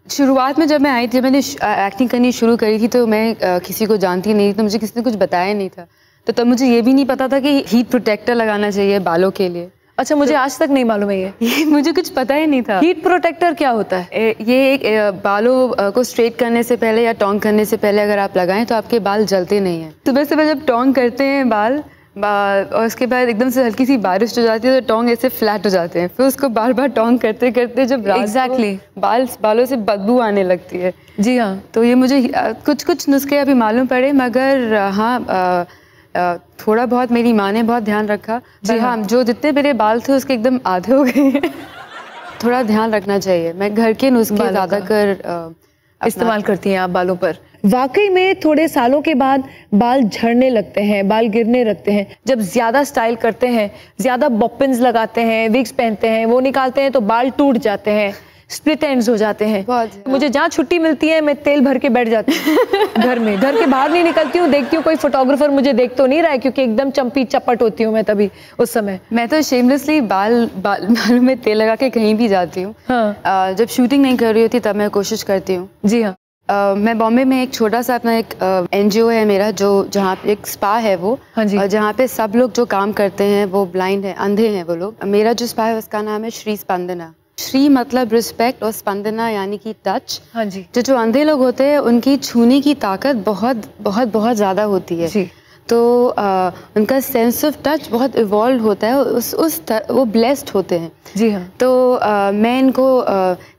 शुरुआत में जब मैं आई थी, मैंने एक्टिंग करनी शुरू करी थी, तो मैं किसी को जानती नहीं, तो मुझे किसी ने कुछ बताया नहीं था, तो तब मुझे ये भी नहीं पता था कि हीट प्रोटेक्टर लगाना चाहिए बालों के लिए। अच्छा, मुझे आज तक नहीं मालूम है ये मुझे कुछ पता ही नहीं था। हीट प्रोटेक्टर क्या होता है? ये एक बालों को स्ट्रेट करने से पहले या टोंग करने से पहले अगर आप लगाएं तो आपके बाल जलते नहीं हैं। सुबह सुबह जब टोंग करते हैं बाल और उसके बाद एकदम से हल्की सी बारिश हो जाती है तो टोंग ऐसे फ्लैट हो जाते हैं, फिर उसको बार बार टोंग करते करते जब एग्जैक्टली बालों से बदबू आने लगती है। जी हाँ, तो ये मुझे कुछ नुस्खे अभी मालूम पड़े, मगर हाँ थोड़ा बहुत मेरी माँ ने बहुत ध्यान रखा। जी हाँ, जो जितने मेरे बाल थे उसके एकदम आधे हो गए हैं। थोड़ा ध्यान रखना चाहिए। मैं घर के नुस्खे ज़्यादातर इस्तेमाल करती हैं आप बालों पर। वाकई में थोड़े सालों के बाद बाल झड़ने लगते हैं, बाल गिरने लगते हैं। जब ज़्यादा स्टाइल करते हैं, ज़्यादा बॉपिन्स लगाते हैं, विग्स पहनते हैं, वो निकालते हैं तो बाल टूट जाते हैं, स्प्लिट एंड्स हो जाते हैं। मुझे जहाँ छुट्टी मिलती है मैं तेल भर के बैठ जाती हूँ घर में, घर के बाहर नहीं निकलती हूँ। देखती हूँ कोई फोटोग्राफर मुझे देख तो नहीं रहा है, क्योंकि एकदम चंपी चपट होती हूँ मैं तभी उस समय। मैं तो शेमलेसली बालों में तेल लगा के कहीं भी जाती हूँ। हाँ। जब शूटिंग नहीं कर रही होती तब मैं कोशिश करती हूँ। जी हाँ। मैं बॉम्बे में एक छोटा सा अपना एक NGO है मेरा, जो जहाँ पे एक स्पा है वो। हाँ जी। जहाँ पे सब लोग जो काम करते हैं वो ब्लाइंड है, अंधे हैं वो लोग। मेरा जो स्पा है उसका नाम है श्री स्पंदना। श्री मतलब रिस्पेक्ट और स्पंदना यानी कि टच। हाँ जी। जो अंधे लोग होते हैं उनकी छूने की ताकत बहुत बहुत बहुत ज़्यादा होती है जी। तो उनका सेंस ऑफ टच बहुत इवॉल्व होता है, वो ब्लेस्ड होते हैं। जी हाँ। तो मैं इनको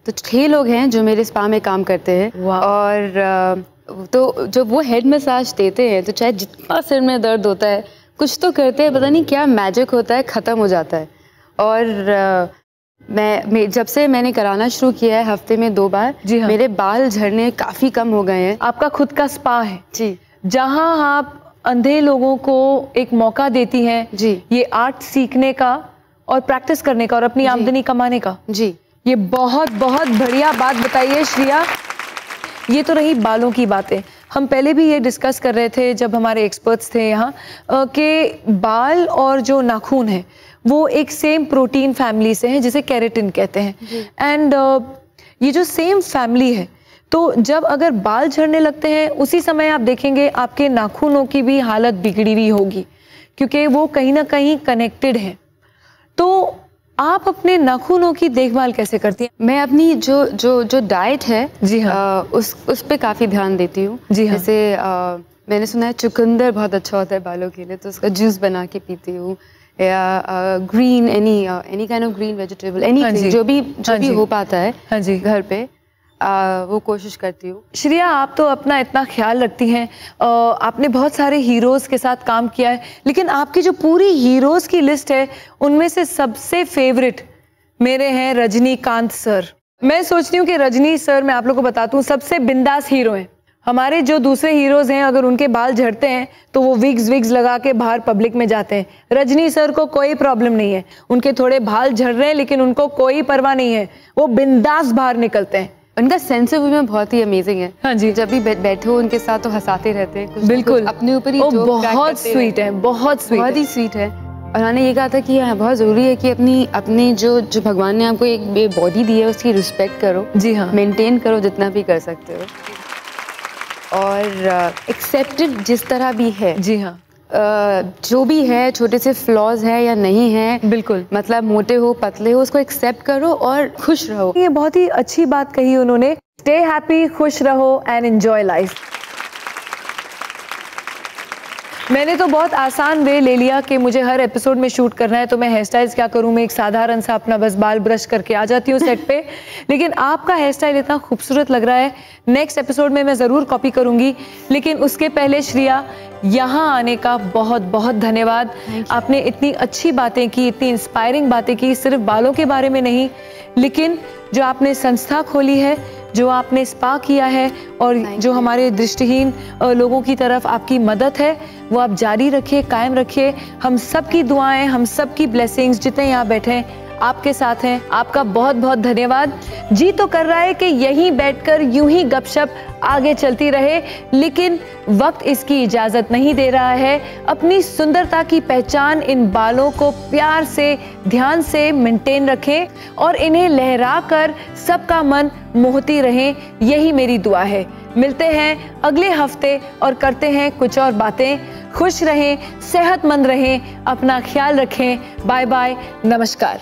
तो 6 लोग हैं जो मेरे स्पा में काम करते हैं। और तो जब वो हेड मसाज देते हैं तो चाहे जितना सिर में दर्द होता है, कुछ तो करते हैं, पता नहीं क्या मैजिक होता है, ख़त्म हो जाता है। और मैं जब से मैंने कराना शुरू किया है हफ्ते में 2 बार, जी हाँ, मेरे बाल झड़ने काफ़ी कम हो गए हैं। आपका खुद का स्पा है जी, जहाँ आप अंधे लोगों को एक मौका देती हैं जी, ये आर्ट सीखने का और प्रैक्टिस करने का और अपनी आमदनी कमाने का। जी, ये बहुत बहुत बढ़िया बात बताइए श्रिया। ये तो रही बालों की बातें। हम पहले भी ये डिस्कस कर रहे थे जब हमारे एक्सपर्ट्स थे यहाँ कि बाल और जो नाखून है वो एक सेम प्रोटीन फैमिली से हैं जिसे केराटिन कहते हैं। एंड ये जो सेम फैमिली है, तो जब अगर बाल झड़ने लगते हैं उसी समय आप देखेंगे आपके नाखूनों की भी हालत बिगड़ी हुई होगी, क्योंकि वो कहीं ना कहीं कनेक्टेड है। तो आप अपने नाखूनों की देखभाल कैसे करती हैं? मैं अपनी जो डाइट है जी हाँ, उस पे काफ़ी ध्यान देती हूँ। जी हाँ। जैसे मैंने सुना है चुकंदर बहुत अच्छा होता है बालों के लिए, तो उसका जूस बना के पीती हूँ। या green any kind of green vegetable, any जो भी हो पाता है हाँ जी घर पे, वो कोशिश करती हूँ। श्रिया, आप तो अपना इतना ख्याल रखती हैं, आपने बहुत सारे हीरोज़ के साथ काम किया है, लेकिन आपकी जो पूरी हीरोज़ की लिस्ट है उनमें से सबसे फेवरेट मेरे हैं रजनीकांत सर। मैं सोचती हूँ कि रजनी सर, मैं आप लोगों को बताती हूँ, सबसे बिंदास हीरो हैं। हमारे जो दूसरे हीरोज़ हैं अगर उनके बाल झड़ते हैं तो वो विग्स लगा के बाहर पब्लिक में जाते हैं। रजनी सर को कोई प्रॉब्लम नहीं है, उनके थोड़े बाल झड़ रहे हैं लेकिन उनको कोई परवाह नहीं है, वो बिंदास बाहर निकलते हैं। उनका सेंस ऑफ ह्यूमर बहुत ही अमेजिंग है। हाँ जी, जब भी बैठे हो उनके साथ तो हंसाते रहते हैं, कुछ बिल्कुल अपने ऊपर ही बहुत स्वीट है, बहुत ही स्वीट है। और उन्होंने ये कहा था कि बहुत ज़रूरी है कि अपनी जो भगवान ने आपको एक बॉडी दी है उसकी रिस्पेक्ट करो। जी हाँ, मेंटेन करो जितना भी कर सकते हो, और एक्सेप्टेड जिस तरह भी है। जी हाँ, जो भी है, छोटे से फ्लॉज है या नहीं है, बिल्कुल, मतलब मोटे हो पतले हो, उसको एक्सेप्ट करो और खुश रहो। ये बहुत ही अच्छी बात कही उन्होंने। स्टे हैप्पी, खुश रहो एंड एंजॉय लाइफ। मैंने तो बहुत आसान वे ले लिया कि मुझे हर एपिसोड में शूट करना है तो मैं हेयर स्टाइल्स क्या करूं, मैं एक साधारण सा अपना बस बाल ब्रश करके आ जाती हूँ सेट पे। लेकिन आपका हेयर स्टाइल इतना खूबसूरत लग रहा है, नेक्स्ट एपिसोड में मैं ज़रूर कॉपी करूँगी। लेकिन उसके पहले श्रिया, यहाँ आने का बहुत बहुत धन्यवाद। आपने इतनी अच्छी बातें की, इतनी इंस्पायरिंग बातें की, सिर्फ बालों के बारे में नहीं, लेकिन जो आपने संस्था खोली है, जो आपने स्पा किया है, और जो हमारे दृष्टिहीन लोगों की तरफ आपकी मदद है, वो आप जारी रखिए, कायम रखिए। हम सब की दुआएं, हम सब की ब्लेसिंग्स जितने यहाँ बैठे हैं आपके साथ हैं। आपका बहुत बहुत धन्यवाद। जी तो कर रहा है कि यहीं बैठकर यूं ही गपशप आगे चलती रहे, लेकिन वक्त इसकी इजाज़त नहीं दे रहा है। अपनी सुंदरता की पहचान इन बालों को प्यार से, ध्यान से मेंटेन रखें और इन्हें लहरा कर सबका मन मोहती रहें, यही मेरी दुआ है। मिलते हैं अगले हफ्ते और करते हैं कुछ और बातें। खुश रहें, सेहतमंद रहें, अपना ख्याल रखें। बाय बाय, नमस्कार।